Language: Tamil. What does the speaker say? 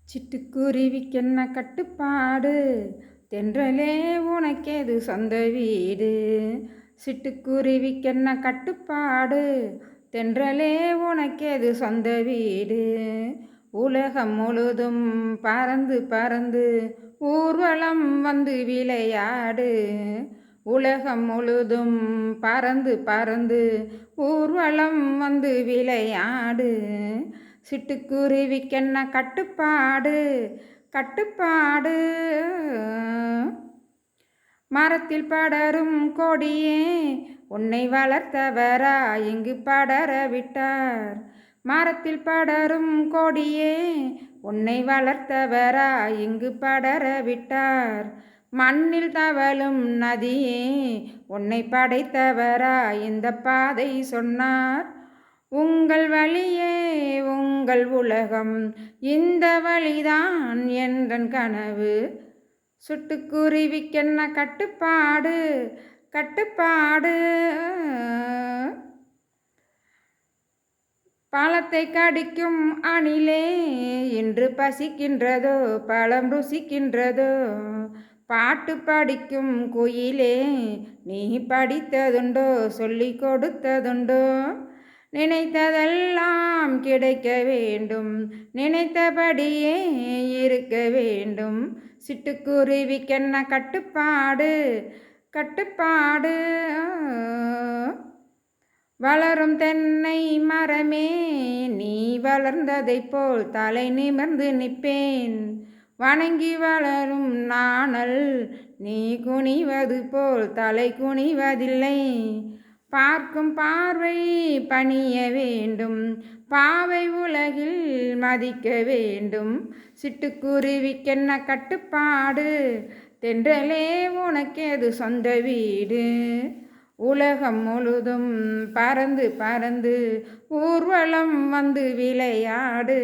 சிட்டுக்குருவிக்கென்ன கட்டுப்பாடு, தென்றலே உனக்கேது சொந்த வீடு. சிட்டுக்குருவிக்கென்ன கட்டுப்பாடு, தென்றலே உனக்கேது சொந்த வீடு. உலகம் முழுதும் பறந்து பறந்து ஊர்வலம் வந்து விளையாடு. உலகம் முழுதும் பறந்து பறந்து ஊர்வலம் வந்து விளையாடு. சிட்டுக்குருவிக்கென்ன கட்டுப்பாடு, கட்டுப்பாடு. மரத்தில் படரும் கொடியே உன்னை வளர்த்தவரா இங்கு படர விட்டார். மரத்தில் படரும் கொடியே உன்னை வளர்த்தவரா இங்கு படர விட்டார். மண்ணில் தவழும் நதியே உன்னை படைத்தவரா இந்த பாதை சொன்னார். உங்கள் வழியே உங்கள் உலகம், இந்த வழிதான் எந்தன் கனவு. சிட்டுக்குருவிக்கென்ன கட்டுப்பாடு, கட்டுப்பாடு. பழத்தை கடிக்கும் அணிலே இன்று பசிக்கின்றதோ, பழம் ருசிக்கின்றதோ. பாட்டு படிக்கும் குயிலே நீ படித்ததுண்டோ, சொல்லி கொடுத்ததுண்டோ. நினைத்ததெல்லாம் கிடைக்க வேண்டும், நினைத்தபடியே இருக்க வேண்டும். சிட்டுக்குருவிக்கென்ன கட்டுப்பாடு, கட்டுப்பாடு. வளரும் தென்னை மரமே நீ வளர்ந்ததைப் போல் தலை நிமிர்ந்து நிற்பேன். வணங்கி வளரும் நாணல் நீ குனிவது போல் தலை குனிவதில்லை. பார்க்கும் பார்வை பணிய வேண்டும், பாவை உலகில் மதிக்க வேண்டும். சிட்டுக்குருவிக்கென்ன கட்டுப்பாடு, தென்றலே உனக்கேது சொந்த வீடு. உலகம் முழுதும் பறந்து பறந்து ஊர்வலம் வந்து விளையாடு.